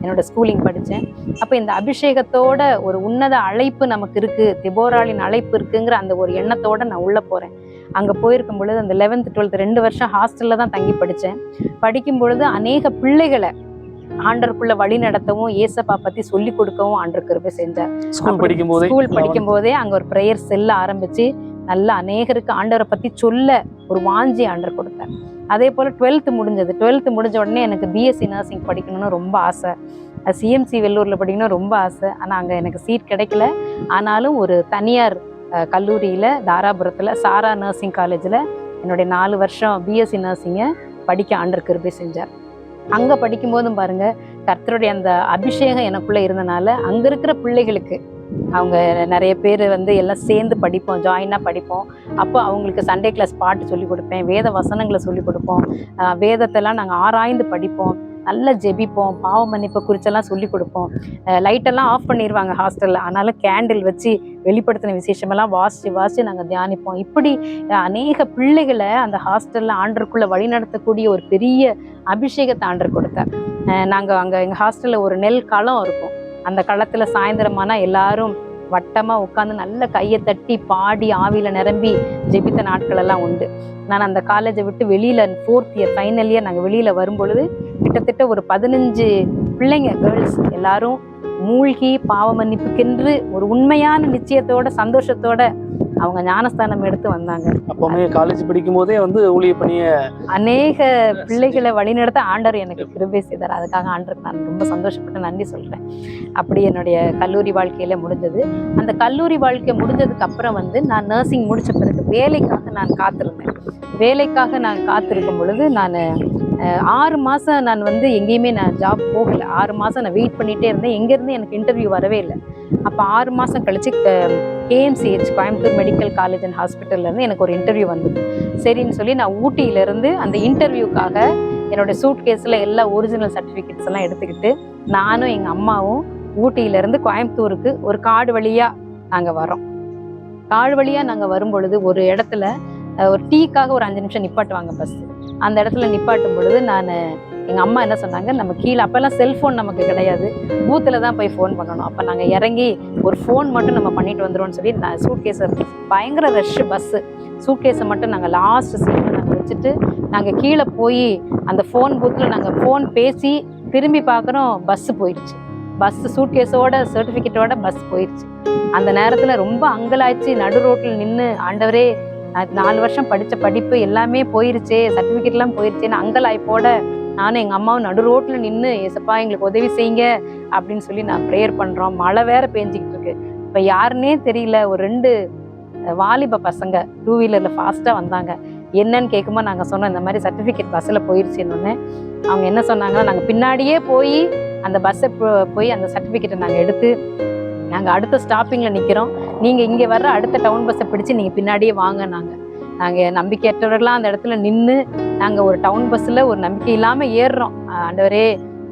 என்னோட ஸ்கூலிங் படித்தேன். அப்போ இந்த அபிஷேகத்தோட ஒரு உன்னத அழைப்பு நமக்கு இருக்குது, தெபோராளின் அழைப்பு இருக்குங்கிற அந்த ஒரு எண்ணத்தோடு நான் உள்ளே போகிறேன். அங்கே போயிருக்கும் பொழுது அந்த 11th 12th 2 வருஷம் ஹாஸ்டலில் தான் தங்கி படித்தேன். படிக்கும் பொழுது அநேக பிள்ளைகளை ஆண்டருக்குள்ள வழி நடத்தவும் ஏசப்பா பற்றி சொல்லி கொடுக்கவும் ஆண்டர் கிருபை செஞ்சார். ஸ்கூல் படிக்கும் போதே அங்கே ஒரு ப்ரேயர் செல்ல ஆரம்பித்து நல்ல அநேகருக்கு ஆண்டவரை பற்றி சொல்ல ஒரு வாஞ்சி ஆண்டர் கொடுத்தார். அதே போல் 12th முடிஞ்சது. 12th முடிஞ்ச உடனே எனக்கு பிஎஸ்சி நர்சிங் படிக்கணும்னு ரொம்ப ஆசை. சிஎம்சி வெள்ளூரில் படிக்கணும் ரொம்ப ஆசை. ஆனால் அங்கே எனக்கு சீட் கிடைக்கல. ஆனாலும் ஒரு தனியார் கல்லூரியில் தாராபுரத்தில் சாரா நர்சிங் காலேஜில் என்னுடைய 4 வருஷம் பிஎஸ்சி நர்சிங்கை படிக்க ஆண்டர் கிருபை செஞ்சார். அங்கே படிக்கும்போதும் பாருங்க கர்த்தருடைய அந்த அபிஷேகம் எனக்குள்ளே இருந்தனால அங்கே இருக்கிற பிள்ளைகளுக்கு அவங்க நிறைய பேர் வந்து எல்லாம் சேர்ந்து படிப்போம், ஜாயினாக படிப்போம். அப்போ அவங்களுக்கு சண்டே கிளாஸ் பாட்டு சொல்லிக் கொடுப்பேன், வேத வசனங்களை சொல்லிக் கொடுப்போம், வேதத்தெல்லாம் நாங்கள் ஆராய்ந்து படிப்போம், நல்லா ஜெபிப்போம், பாவ மன்னிப்பை குறிச்செல்லாம் சொல்லிக் கொடுப்போம். லைட்டெல்லாம் ஆஃப் பண்ணிடுவாங்க ஹாஸ்டலில், ஆனாலும் கேண்டில் வச்சு வெளிப்படுத்தின விசேஷமெல்லாம் வாசித்து நாங்கள் தியானிப்போம். இப்படி அநேக பிள்ளைகளை அந்த ஹாஸ்டலில் ஆண்டருக்குள்ளே வழி நடத்தக்கூடிய ஒரு பெரிய அபிஷேகத்தை ஆண்டர் கொடுத்தார். நாங்கள் அங்கே எங்கள் ஹாஸ்டலில் ஒரு நெல் களம் இருக்கும். அந்த களத்தில் சாயந்தரமானா எல்லாரும் வட்டமாக உட்காந்து நல்ல கையை தட்டி பாடி ஆவியில் நிரம்பி ஜெபித்த நாட்கள் எல்லாம் உண்டு. நான் அந்த காலேஜை விட்டு வெளியில் 4th இயர் ஃபைனல் இயர் நாங்கள் வெளியில் வரும்பொழுது கிட்டத்தட்ட ஒரு 15 பிள்ளைங்க கேர்ள்ஸ் எல்லாரும் மூழ்கி பாவ மன்னிப்புக்கென்று ஒரு உண்மையான நிச்சயத்தோட சந்தோஷத்தோட அவங்க ஞானஸ்தானம் எடுத்து வந்தாங்க. அப்பவுமே காலேஜ் படிக்கும் போதே வந்து ஊழிய பணிய அநேக பிள்ளைகளை வழிநடத்த ஆண்டவர் எனக்கு கிருபை செய்தார். அதுக்காக ஆண்டருக்கு நான் ரொம்ப சந்தோஷப்பட்டு நன்றி சொல்றேன். அப்படி என்னுடைய கல்லூரி வாழ்க்கையில முடிஞ்சது. அந்த கல்லூரி வாழ்க்கை முடிஞ்சதுக்கு அப்புறம் வந்து நான் நர்சிங் முடிச்ச பிறகு வேலைக்காக நான் காத்திருந்தேன். வேலைக்காக நான் காத்திருக்கும் பொழுது நான் 6 மாதம் நான் வந்து எங்கேயுமே நான் ஜாப் போகலை. 6 மாதம் நான் வெயிட் பண்ணிகிட்டே இருந்தேன். எங்கேருந்து எனக்கு இன்டர்வியூ வரவே இல்லை. அப்போ 6 மாதம் கழிச்சு KMCH Coimbatore medical college and ஹாஸ்பிட்டல்லேருந்து எனக்கு ஒரு இன்டர்வியூ வந்தது. சரின்னு சொல்லி நான் ஊட்டியிலேருந்து அந்த இன்டர்வியூக்காக என்னோடய சூட் கேஸில் எல்லா ஒரிஜினல் சர்டிஃபிகேட்ஸ் எல்லாம் எடுத்துக்கிட்டு நானும் எங்கள் அம்மாவும் ஊட்டியிலேருந்து கோயம்புத்தூருக்கு ஒரு காடு வழியாக நாங்கள் வரோம். காடு வழியாக நாங்கள் வரும்பொழுது ஒரு இடத்துல ஒரு டீக்காக ஒரு 5 நிமிஷம் நிப்பாட்டுவாங்க பஸ். அந்த இடத்துல நிப்பாட்டும் பொழுது எங்கள் அம்மா என்ன சொன்னாங்க, நம்ம கீழே அப்போல்லாம் செல்ஃபோன் நமக்கு கிடையாது, பூத்தில் தான் போய் ஃபோன் பண்ணணும். அப்போ நாங்கள் இறங்கி ஒரு ஃபோன் மட்டும் நம்ம பண்ணிட்டு வந்துடுவோம்னு சொல்லி நான் சூட் கேஸை பயங்கர ரஷ்ஷு பஸ்ஸு சூட் கேஸை மட்டும் நாங்கள் லாஸ்ட் சீட்டில் நாங்கள் வச்சுட்டு நாங்கள் கீழே போய் அந்த ஃபோன் பூத்தில் நாங்கள் ஃபோன் பேசி திரும்பி பார்க்குறோம், பஸ்ஸு போயிடுச்சு. பஸ்ஸு சூட் கேஸோட சர்டிஃபிகேட்டோட பஸ் போயிடுச்சு. அந்த நேரத்தில் ரொம்ப அங்கலாய்ச்சி நடு ரோட்டில் நின்று ஆண்டவரே 4 வருஷம் படித்த படிப்பு எல்லாமே போயிருச்சே, சர்டிஃபிகேட்லாம் போயிருச்சேன்னு அங்கலாய்ப்போட நானும் எங்கள் அம்மாவும் நடு ரோட்டில் நின்று ஏசப்பா எங்களுக்கு உதவி செய்யுங்க அப்படின்னு சொல்லி நான் ப்ரேயர் பண்ணுறோம். மழை வேற பேஞ்சிக்கிட்டு இருக்கு. இப்போ யாருன்னே தெரியல, ஒரு 2 வாலிப பசங்க 2 வீலரில் ஃபாஸ்ட்டாக வந்தாங்க. என்னன்னு கேட்கும்போது நாங்கள் சொன்னோம் இந்த மாதிரி சர்டிஃபிகேட் பஸ்ஸில் போயிடுச்சுன்னு. அவங்க என்ன சொன்னாங்கன்னா, நாங்கள் பின்னாடியே போய் அந்த பஸ்ஸை போய் அந்த சர்டிஃபிகேட்டை நாங்கள் எடுத்து நாங்கள் அடுத்த ஸ்டாப்பிங்கில் நிற்கிறோம், நீங்கள் இங்கே வர்ற அடுத்த டவுன் பஸ்ஸை பிடிச்சி நீங்கள் பின்னாடியே வாங்க. நாங்கள் நம்பிக்கையற்றவர்களாக அந்த இடத்துல நின்று நாங்கள் ஒரு டவுன் பஸ்ஸில் ஒரு நம்பிக்கை இல்லாமல் ஏறுறோம். ஆண்டவரே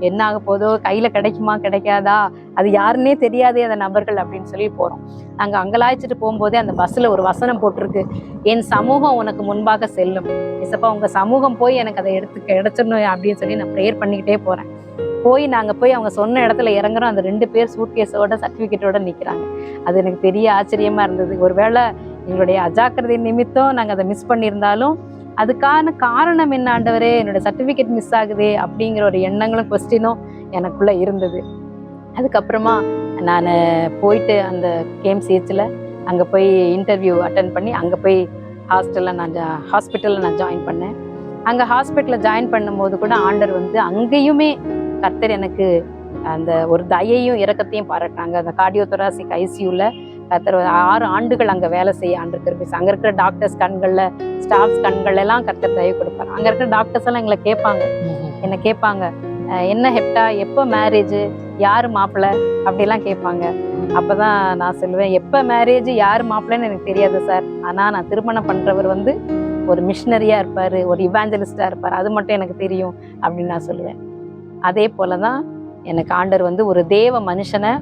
என்ன ஆக போதோ, கையில் கிடைக்குமா கிடைக்காதா, அது யாருன்னே தெரியாதே அந்த நபர்கள் அப்படின்னு சொல்லி போகிறோம். நாங்கள் அங்கலாய்ச்சிட்டு போகும்போதே அந்த பஸ்ஸில் ஒரு வசனம் போட்டிருக்கு, என் சமூகம் உனக்கு முன்பாக செல்லும். ஏசப்பா உங்கள் சமூகம் போய் எனக்கு அதை கிடைச்சிடணும் அப்படின்னு சொல்லி நான் ப்ரேயர் பண்ணிக்கிட்டே போகிறேன். நாங்கள் போய் அவங்க சொன்ன இடத்துல இறங்குறோம். அந்த 2 பேர் சூட் கேஸோட சர்டிஃபிகேட்டோட நிற்கிறாங்க. அது எனக்கு பெரிய ஆச்சரியமாக இருந்தது. ஒருவேளை எங்களுடைய அஜாக்கிரதை நிமித்தம் நாங்கள் அதை மிஸ் பண்ணியிருந்தாலும் அதுக்கான காரணம் என்ன ஆண்டவரே, என்னோடய சர்டிஃபிகேட் மிஸ் ஆகுதே அப்படிங்கிற ஒரு எண்ணங்களும் கொஸ்டினும் எனக்குள்ளே இருந்தது. அதுக்கப்புறமா நான் போயிட்டு அந்த KMCHல அங்கே போய் இன்டர்வியூ அட்டன் பண்ணி அங்கே போய் ஹாஸ்பிட்டலில் நான் ஜாயின் பண்ணேன். அங்கே ஹாஸ்பிட்டலில் ஜாயின் பண்ணும்போது கூட ஆண்டவர் வந்து அங்கேயுமே கர்த்தர் எனக்கு அந்த ஒரு தயையும் இரக்கத்தையும் பாராட்டினாங்க. அந்த கார்டியோதொராசிக் ஐசியூவில் கர்த்தர் 6 ஆண்டுகள் அங்கே வேலை செய்ய ஆண்டு கிருபை. அங்கே இருக்கிற டாக்டர்ஸ் கண்களில், ஸ்டாஃப்ஸ் கண்கள் எல்லாம் கர்த்தர் தயவு கொடுப்பாரு. அங்கே இருக்கிற டாக்டர்ஸ் எல்லாம் எங்களை கேட்பாங்க, என்னை கேட்பாங்க, என்ன ஹெப்டா, எப்போ மேரேஜ், யார் மாப்பிள்ளை அப்படிலாம் கேட்பாங்க. அப்போ தான் நான் சொல்லுவேன், எப்போ மேரேஜ் யார் மாப்பிள்ளைன்னு எனக்கு தெரியாது சார், ஆனால் நான் திருமணம் பண்ணுறவர் வந்து ஒரு மிஷினரியாக இருப்பார், ஒரு இவாஞ்சலிஸ்டாக இருப்பார், அது மட்டும் எனக்கு தெரியும் அப்படின்னு நான் சொல்லுவேன். அதே போல தான் எனக்கு ஆண்டவர் வந்து ஒரு தேவ மனுஷனை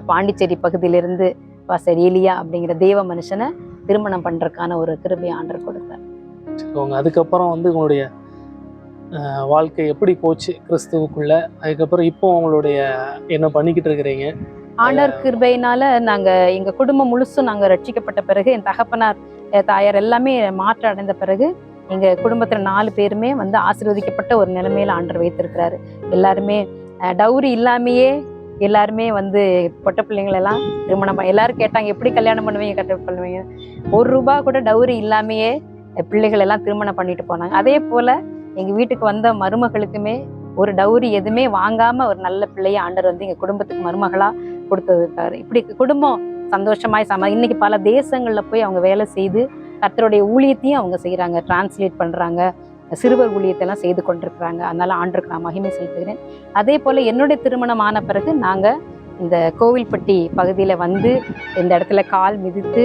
பாண்டிச்சேரி பகுதியிலிருந்து பாஸ்டர் ஏலியா அப்படிங்கிற தேவ மனுஷனை திருமணம் பண்ணுறதுக்கான ஒரு கிருபை ஆண்டவர் கொடுத்தார். அதுக்கப்புறம் வந்து உங்களுடைய வாழ்க்கை எப்படி போச்சு கிறிஸ்துவுக்குள்ள? அதுக்கப்புறம் இப்போ உங்களுடைய என்ன பண்ணிக்கிட்டு இருக்கிறீங்க? ஆண்டவர் கிருபையினால நாங்கள் எங்கள் குடும்பம் முழுசும் நாங்கள் ரட்சிக்கப்பட்ட பிறகு, என் தகப்பனார் தாயார் எல்லாமே மாற்றம் அடைந்த பிறகு எங்கள் குடும்பத்தில் 4 பேருமே வந்து ஆசீர்வதிக்கப்பட்ட ஒரு நிலைமையில ஆண்டவர் வைத்திருக்கிறாரு. எல்லாருமே டவுரி இல்லாமையே எல்லாருமே வந்து பொட்ட பிள்ளைங்களெல்லாம் திருமணம் எல்லாரும் கேட்டாங்க, எப்படி கல்யாணம் பண்ணுவீங்க, கல்யாணம் பண்ணுவீங்க? ₹1 கூட டவுரி இல்லாமையே பிள்ளைகள் எல்லாம் திருமணம் பண்ணிட்டு போனாங்க. அதே போல் எங்கள் வீட்டுக்கு வந்த மருமகளுக்குமே ஒரு டவுரி எதுவுமே வாங்காமல் ஒரு நல்ல பிள்ளையை ஆண்டவர் வந்து எங்கள் குடும்பத்துக்கு மருமகளாக கொடுத்ததுக்காரு. இப்படி குடும்பம் சந்தோஷமாய் இன்னைக்கு பல தேசங்களில் போய் அவங்க வேலை செய்து கர்த்தருடைய ஊழியத்தையும் அவங்க செய்கிறாங்க, டிரான்ஸ்லேட் பண்ணுறாங்க, சிறுவர் ஊழியத்தெல்லாம் செய்து கொண்டிருக்கிறாங்க. அதனால ஆண்டவருக்கு நான் மகிமை செலுத்துகிறேன். அதே போல் என்னுடைய திருமணம் ஆன பிறகு நாங்கள் இந்த கோவில்பட்டி பகுதியில் வந்து இந்த இடத்துல கால் மிதித்து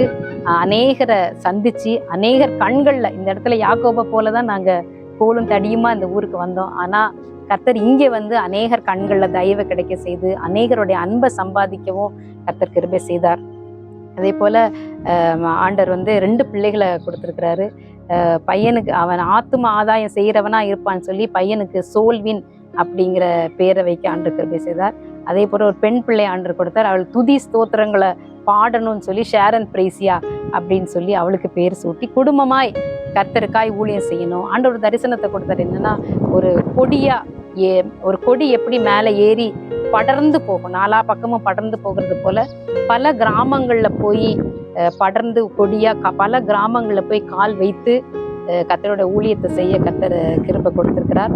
அநேகரை சந்தித்து அநேகர் கண்களில் இந்த இடத்துல யாக்கோபை போல தான் நாங்கள் கோலும் தடியுமா இந்த ஊருக்கு வந்தோம். ஆனால் கர்த்தர் இங்கே வந்து அநேகர் கண்களில் தயவு கிடைக்க செய்து அநேகருடைய அன்பை சம்பாதிக்கவும் கர்த்தர் கிருபை செய்தார். அதே போல் ஆண்டவர் வந்து 2 பிள்ளைகளை கொடுத்துருக்கிறாரு. பையனுக்கு அவன் ஆத்தும ஆதாயம் செய்கிறவனா இருப்பான்னு சொல்லி பையனுக்கு சோல்வின் அப்படிங்கிற பேரை வைக்க ஆண்டவர் கிருபை செய்தார். அதே போல் ஒரு பெண் பிள்ளை ஆண்டவர் கொடுத்தார். அவள் துதி ஸ்தோத்திரங்களை பாடணும்னு சொல்லி ஷேரன் பிரைசியா அப்படின்னு சொல்லி அவளுக்கு பேர் சூட்டி குடும்பமாய் கர்த்தருக்காய் ஊழியம் செய்யணும். ஆண்டவர் தரிசனத்தை கொடுத்தார். என்னன்னா, ஒரு கொடி எப்படி மேலே ஏறி படர்ந்து போகும், 4 பக்கமும் படர்ந்து போகிறது போல பல கிராமங்களில் போய் படர்ந்து கொடியாக பல கிராமங்களில் போய் கால் வைத்து கர்த்தரோட ஊழியத்தை செய்ய கர்த்தர் கிருபை கொடுத்திருக்கிறார்.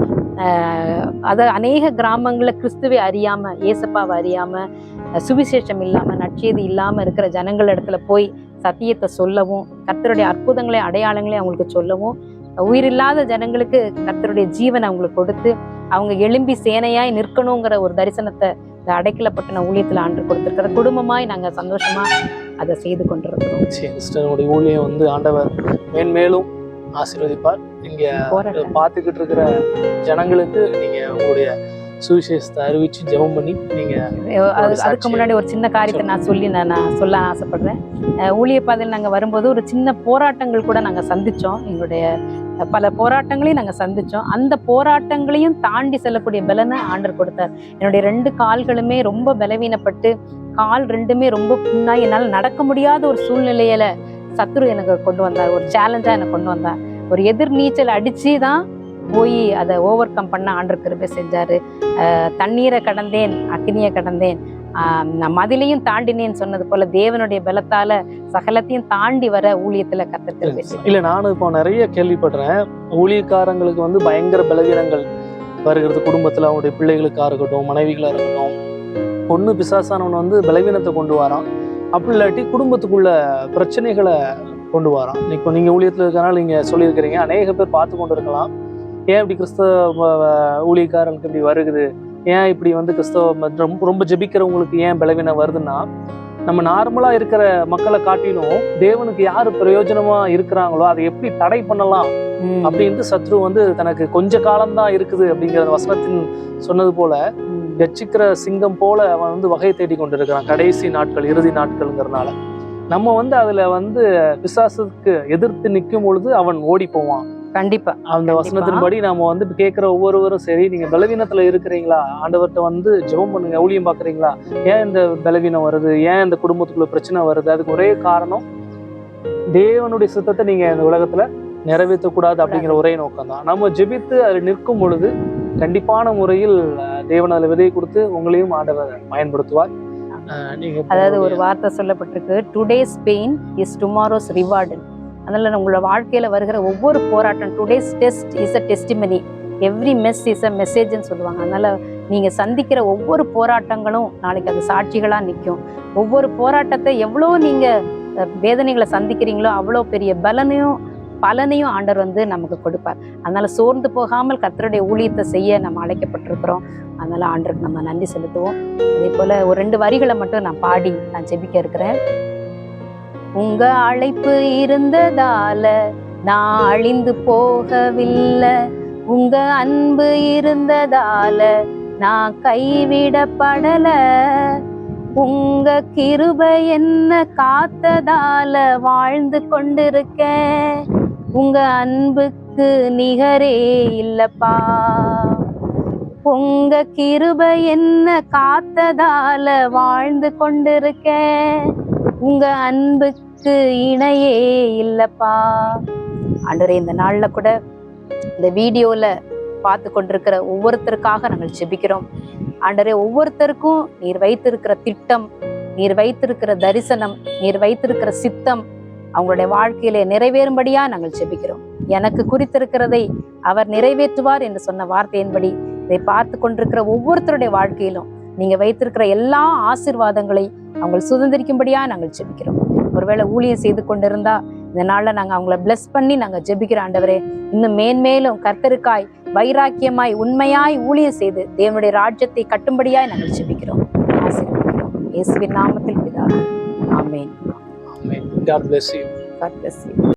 அதை அநேக கிராமங்களில் கிறிஸ்துவை அறியாமல், ஏசப்பாவை அறியாமல், சுவிசேஷம் இல்லாமல், நற்செய்தி இல்லாமல் இருக்கிற ஜனங்கள் இடத்துல போய் சத்தியத்தை சொல்லவும், கர்த்தருடைய அற்புதங்களை அடையாளங்களை அவங்களுக்கு சொல்லவும், உயிரில்லாத ஜனங்களுக்கு கர்த்தருடைய ஜீவனை அவங்களுக்கு கொடுத்து அவங்க எழும்பி சேனையாய் நிற்கணுங்கிற ஒரு தரிசனத்தை இந்த அடைக்கலப்பட்டின ஊழியத்தில் ஆண்டவர் கொடுத்திருக்கிற குடும்பமாய் நாங்கள் சந்தோஷமா அதை செய்து கொண்டிருக்கிறோம். சிஸ்டருடைய ஊழியம் வந்து ஆண்டவர் மேன்மேலும் ஆசீர்வதிப்பார். நீங்க பார்த்துக்கிட்டு இருக்கிற ஜனங்களுக்கு நீங்க உங்களுடைய சுவிசேஷத்தை அறிவிச்சு ஜெபம் பண்ணி நீங்க அதுக்கு முன்னாடி ஒரு சின்ன காரியத்தை நான் சொல்ல ஆசைப்படுறேன். ஊழிய பாதையில் நாங்கள் வரும்போது ஒரு சின்ன போராட்டங்கள் கூட நாங்கள் சந்தித்தோம். எங்களுடைய பல போராட்டங்களையும் நாங்கள் சந்தித்தோம். அந்த போராட்டங்களையும் தாண்டி செல்லக்கூடிய பலனை ஆண்டவர் கொடுத்தார். என்னுடைய 2 கால்களுமே ரொம்ப பலவீனப்பட்டு கால் 2மே ரொம்ப புண்ணாய் என்னால் நடக்க முடியாத ஒரு சூழ்நிலையில சத்துரு எனக்கு கொண்டு வந்தார். ஒரு சேலஞ்சாக எனக்கு கொண்டு வந்தார். ஒரு எதிர் நீச்சல் அடித்து தான் போய் அதை ஓவர் கம் பண்ண ஆண்டவர் கிருபை செஞ்சார். தண்ணீரை கடந்தேன், அக்னியை கடந்தேன், நான் மதிலையும் தாண்டினேன்னு சொன்னது போல தேவனுடைய பலத்தால சகலத்தையும் தாண்டி வர ஊழியத்துல கர்த்தர் கிருபை செய்தார். இல்ல, நானும் இப்போ நிறைய கேள்விப்படுறேன். ஊழியக்காரங்களுக்கு வந்து பயங்கர பலவீனங்கள் வருகிறது குடும்பத்துல. அவங்களுடைய பிள்ளைகளுக்காக இருக்கட்டும், மனைவிகளா இருக்கட்டும், பொண்ணு பிசாசானவன் வந்து பலவீனத்தை கொண்டு வரான். அப்படி இல்லாட்டி குடும்பத்துக்குள்ள பிரச்சனைகளை கொண்டு வரான். இப்போ நீங்க ஊழியத்துல இருக்கனால நீங்க சொல்லியிருக்கிறீங்க, அநேக பேர் பார்த்து கொண்டு இருக்கலாம், ஏன் இப்படி கிறிஸ்தவ ஊழியக்காரங்களுக்கு இப்படி வருகுது, ஏன் இப்படி வந்து கிறிஸ்தவ ரொம்ப ஜெபிக்கிறவங்களுக்கு ஏன் பலவீனம் வருதுன்னா, நம்ம நார்மலா இருக்கிற மக்களை காட்டிலும் தேவனுக்கு யாரு பிரயோஜனமா இருக்கிறாங்களோ அதை எப்படி தடை பண்ணலாம் அப்படின்ட்டு சத்ரு வந்து தனக்கு கொஞ்ச காலம்தான் இருக்குது அப்படிங்கிற வசனத்தின் சொன்னது போல கட்சிக்கிற சிங்கம் போல அவன் வந்து வகை தேடி கொண்டு இருக்கிறான். கடைசி நாட்கள், இறுதி நாட்கள்ங்கிறதுனால நம்ம வந்து அதுல வந்து பிசாசுக்கு எதிர்த்து நிற்கும் பொழுது அவன் ஓடி போவான். கண்டிப்பா அந்த வசனத்தின்படி நாம வந்து கேட்கிற ஒவ்வொருவரும் சரி, நீங்க பலவீனத்துல இருக்கிறீங்களா, ஆண்டவர்கிட்ட வந்து ஜெபம் பண்ணுங்க, ஊழியம் பாக்குறீங்களா, ஏன் இந்த பலவீனம் வருது, ஏன் இந்த குடும்பத்துக்குள்ள பிரச்சனை வருது, அதுக்கு ஒரே காரணம் தேவனுடைய சித்தத்தை நீங்க இந்த உலகத்துல நிறைவேற்றக்கூடாது அப்படிங்கிற ஒரே நோக்கம் தான். நம்ம ஜெபித்து அதில் நிற்கும் பொழுது கண்டிப்பான முறையில் தேவன் அதில் விதையை கொடுத்து உங்களையும் ஆண்டவர் பயன்படுத்துவார். நீங்க அதாவது ஒரு வார்த்தை சொல்லப்பட்டிருக்கு, today's pain is tomorrow's reward. அதனால உங்களோட வாழ்க்கையில வருகிற ஒவ்வொரு போராட்டம், today's test is a testimony, every mess is a மெசேஜ்னு சொல்லுவாங்க. அதனால நீங்க சந்திக்கிற ஒவ்வொரு போராட்டங்களும் நாளைக்கு அது சாட்சிகளா நிற்கும். ஒவ்வொரு போராட்டத்தை எவ்வளோ நீங்க வேதனைகளை சந்திக்கிறீங்களோ அவ்வளோ பெரிய பலனையும் ஆண்டவர் வந்து நமக்கு கொடுப்பார். அதனால சோர்ந்து போகாமல் கர்த்தருடைய ஊழியத்தை செய்ய நம்ம அழைக்கப்பட்டிருக்கிறோம். அதனால ஆண்டவருக்கு நம்ம நன்றி செலுத்துவோம். அதே போல ஒரு 2 வரிகளை மட்டும் நான் ஜெபிக்க இருக்கிறேன். உங்க அழைப்பு இருந்ததால நான் அழிந்து போகவில்லை, உங்க அன்பு இருந்ததால நான் கைவிடப்படல, உங்க கிருபை என்ன காத்ததால வாழ்ந்து கொண்டிருக்கேன், உங்க அன்புக்கு நிகரே இல்லப்பா, உங்க கிருபை என்ன காத்ததால வாழ்ந்து கொண்டிருக்கேன், உங்க அன்புக்கு இணையே இல்லப்பா. ஆண்டவரே, இந்த நாள்ல கூட இந்த வீடியோல பார்த்து கொண்டிருக்கிற ஒவ்வொருத்தருக்காக நாங்கள் ஜெபிக்கிறோம். ஆண்டவரே, ஒவ்வொருத்தருக்கும் நீர் வைத்திருக்கிற திட்டம், நீர் வைத்திருக்கிற தரிசனம், நீர் வைத்திருக்கிற சித்தம் அவங்களுடைய வாழ்க்கையிலே நிறைவேறும்படியா நாங்கள் ஜெபிக்கிறோம். எனக்கு குறித்திருக்கிறதை அவர் நிறைவேற்றுவார் என்று சொன்ன வார்த்தையின்படி இதை பார்த்து கொண்டிருக்கிற ஒவ்வொருத்தருடைய வாழ்க்கையிலும் நீங்க வைத்திருக்கிற எல்லா ஆசீர்வாதங்களை அவங்க சுதந்திரிக்கும்படியா நாங்கள் ஜெபிக்கிறோம். ஒருவேளை ஊழியம் செய்து கொண்டிருந்தா இந்த நாள்ல நாங்க அவங்கள பிளஸ் பண்ணி நாங்க ஜெபிக்கிற ஆண்டவரே, இன்னும் மேன்மேலும் கர்த்தருக்காய் வைராக்கியமாய் உண்மையாய் ஊழியம் செய்து தேவனுடைய ராஜ்யத்தை கட்டும்படியாய் நாங்கள் ஜெபிக்கிறோம், ஆசீர்வதிக்கிறோம். இயேசுவின் நாமத்தில் பிதாவே, ஆமென். God bless you. God bless you.